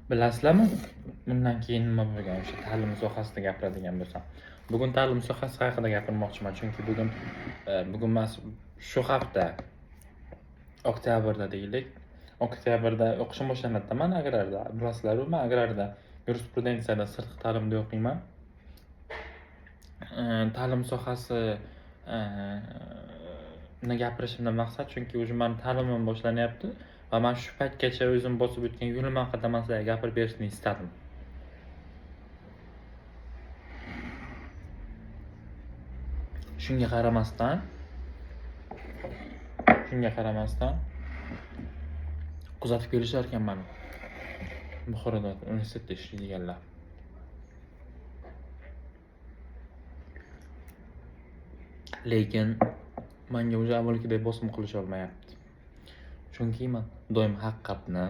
Bilasizlarmi? Bundan keyin nima bo'lgan o'sha ta'lim sohasida gapiradigan bo'lsam. Bugun ta'lim sohasi haqida gapirmoqchiman, chunki bugun emas, shu hafta oktyabrda deylik. Oktabrda o'qishim boshlanadi men agrarda. Bilasizlar-ku, men agrarda yurisprudensiyada sirtqi ta'limda o'qiyman. Ta'lim sohasi ni gapirishimdan maqsad, chunki o'sha men ta'limim boshlanyapti va men shu paytgacha o'zim bosib o'tgan yo'lim haqida men sizlarga gapirib berishni istadim. Shunga qaramasdan kuzatib kelishar ekan meni. Buxoroda universitetda ishlaydiganlar. Lekin menga o'sha avvalgidek bosim qilisha olmayapti. Chunki men doim haqiqatni,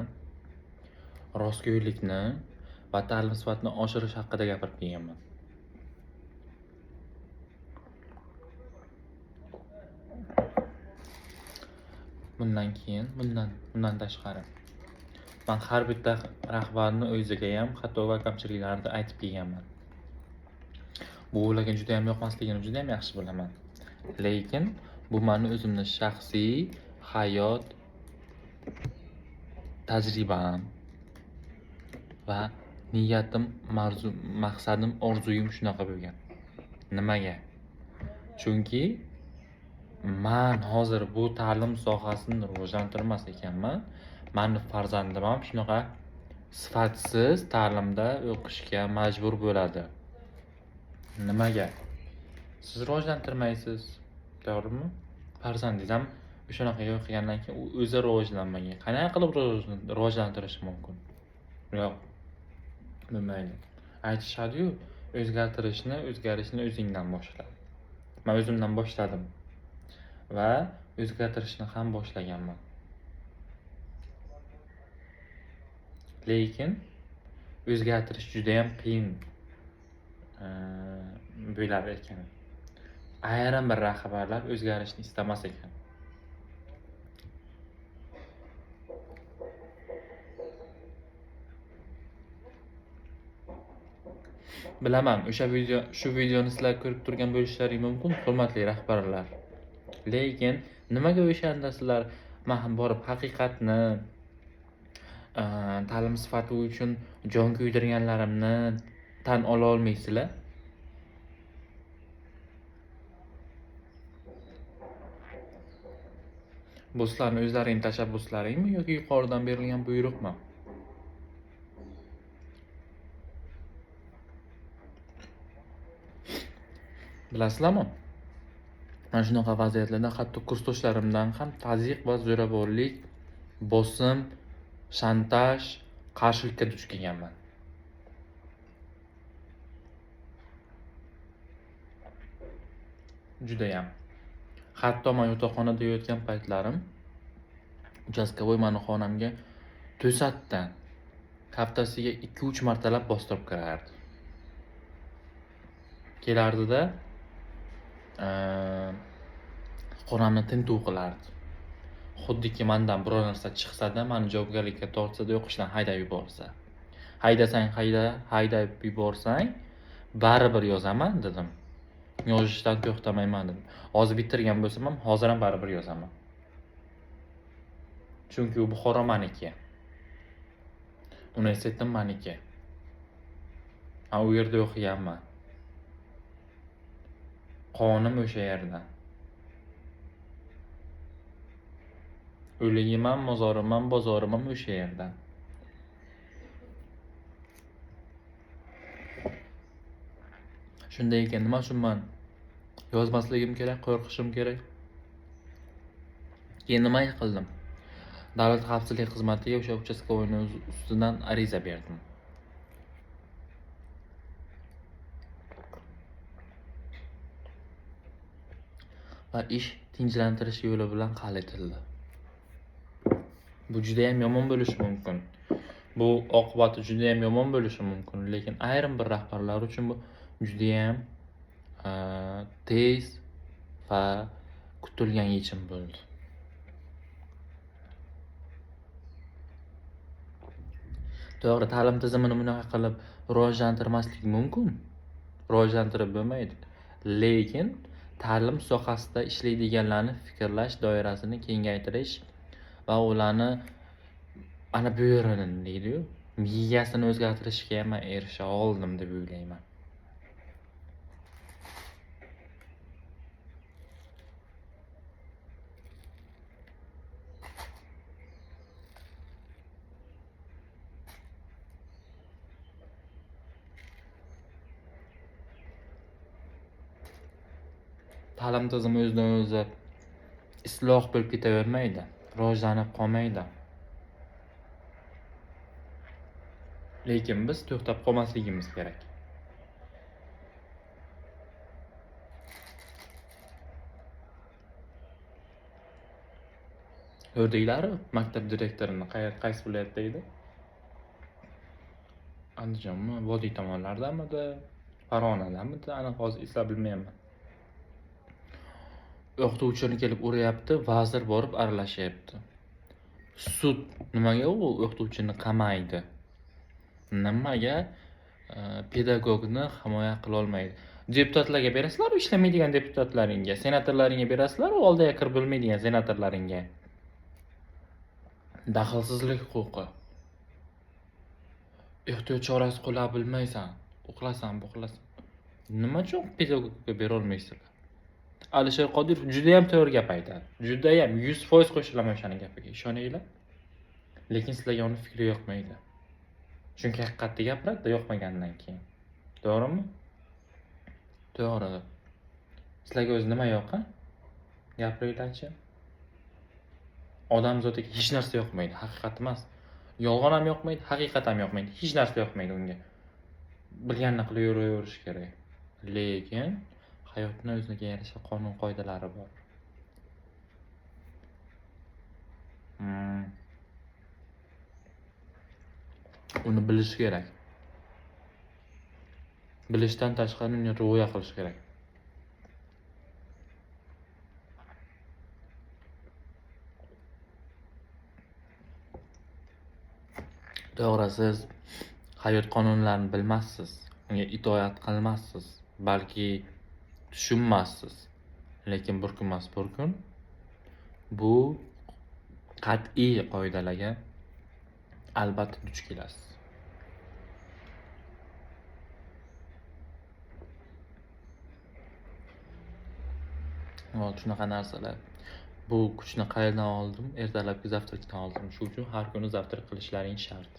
rostgo'ylikni va ta'lim sifatini oshirish haqida gapirib kelganman. Bundan tashqari men har bitta rahbarni o'ziga ham xato va kamchiliklarini aytib kelganman. Bu ularga juda ham yoqmasligini juda ham yaxshi bilaman. Lekin bu meni o'zimning shaxsiy hayot tajribam va niyatim, maqsadim, orzuyim shunaqa bo'lgan. Nimaga? Chunki men hozir bu ta'lim sohasini rivojlantirmas ekanman. Meni farzandim ham shunaqa sifatsiz ta'limda o'qishga majbur bo'ladi. Nimaga? Siz rivojlantirmaysiz, to'g'rimi? Farzandingiz ham shunaqa o'qigandan keyin u o'zi rivojlanmagan. Qanaqa qilib rivojlantirish mumkin? Yo'q. Bilmaydi. Aytishadi-yu, o'zgarishni o'zingdan boshla. Men o'zimdan boshladim va o'zgartirishni ham boshlaganman. Lekin o'zgartirish juda ham qiyin bo'lar ekan. Ayrim bir rahbarlar o'zgarishni istamas ekan. Bilaman, shu videoni sizlar ko'rib turgan bo'lishlaring mumkin, hurmatli rahbarlar. Lekin nimaga o'shanda sizlar men borib haqiqatni ta'lim sifati uchun jon kuydirganlarimni tan ola olmaysizlar? Bu sizlarning o'zlaring tashabbuslaringmi yoki yuqoridan berilgan buyruqmi? Bilasizlarmi? Mana shunaqa vaziyatlarda hatto kursdoshlarimdan ham tazyiq va zo'ravonlik, bosim, shantaj, qarshilikka duch kelganman. Judayam. Hatto men yotoqxonada yotgan paytlarim uchastkavoy meni xonamga to'satdan haftasiga 2-3 martalab bostirib kirardi. Kelardida xonamni tintuv qilardi. Xuddiki mendan biror narsa chiqsa-da, meni javobgarlikka tortsa-da, o'qishdan haydab yuborsa. Haydab yuborsang, baribir yozaman dedim. Yozishdan to'xtamayman dedim. Hozir bitirgan bo'lsam ham, hozir ham baribir yozaman. Chunki u Buxoro meniki. Universitetim meniki. Men u yerda o'qiganman. Qonim o'sha yerda. O'ligim ham, mozorim ham, bozorim ham o'sha yerda. Shunday ekan, nima uchun men yozmasligim kerak, qo'rqishim kerak? Keyin nima qildim? Davlat xavfsizlik xizmatiga o'sha uchastkavoyning ustidan ariza berdim. Va ish tinchlantirish yo'li bilan hal etildi. Bu juda ham yomon bo'lishi mumkin. Bu oqibati juda ham yomon bo'lishi mumkin, lekin ayrim bir rahbarlar uchun bu juda ham tez va kutilgan yechim bo'ldi. To'g'ri, ta'lim tizimini bunaqa qilib rivojlantirmaslik mumkin. Rivojlantirib bo'lmaydi. Lekin ta'lim sohasida ishlaydiganlarni fikrlash doirasini kengaytirish va ularni ana bu yerini deydi-yu, miyasini o'zgartirishga ham erisha oldim deb o'ylayman. Ta'lim tizimi o'zidan o'zi isloh bo'lib ketavermaydi, rivojlanib qolmaydi. Lekin biz to'xtab qolmasligimiz kerak. Ko'rdinglarmi maktab direktorini qaysi viloyatda edi? Andijonmi, Vodiy tomonlaridamidi, Farg'onadamidi, aniq hozir eslab bilmayman. O'qituvchini kelib uryapti, vazir borib aralashyapti. Sud nimaga u o'qituvchini qamaydi? Nimaga pedagogni himoya qila olmaydi? Deputatlarga berasizlar, ishlamaydigan deputatlaringga, senatorlaringga berasizlar, oldiga kirib bo'lmaydigan senatorlaringga. Daxlsizlik huquqi. Ehtiyot chorasi qo'lla bilmaysan, uxlasan, buxlasan. Nima uchun pedagogga bera olmaysizlar? Alisher Qodirov juda ham to'g'ri gap aytadi. Juda ham 100% qo'shilaman o'shaning gapiga, ishoninglar. Lekin sizlarga uning fikri yoqmaydi. Chunki haqiqatni gapiradi yoqmagandan keyin. To'g'rimi? To'g'ri. Sizlarga o'zi nima yoqqan? Gapiringlarchi. Odam zotiga hech narsa yoqmaydi, haqiqat emas. Yolg'on ham yoqmaydi, haqiqat ham yoqmaydi. Hech narsa yoqmaydi unga. Bilganini qilib yuraverish kerak. Lekin hayotning o'ziga yarasha qonun qoidalari bor. Uni bilish kerak. Bilishdan tashqari uni rioya qilish kerak. To'g'ri, siz hayot qonunlarini bilmassiz, unga itoat qilmassiz, balki tushunmassiz. Lekin bir kun emas, bir kun bu qat'iy qoidalarga albatta duch kelasiz. Shunaqa narsalar. Bu kuchni qayerdan oldim? Ertalabki zavtrakdan oldim. Shuning uchun har kuni zavtrak qilishlaring shart.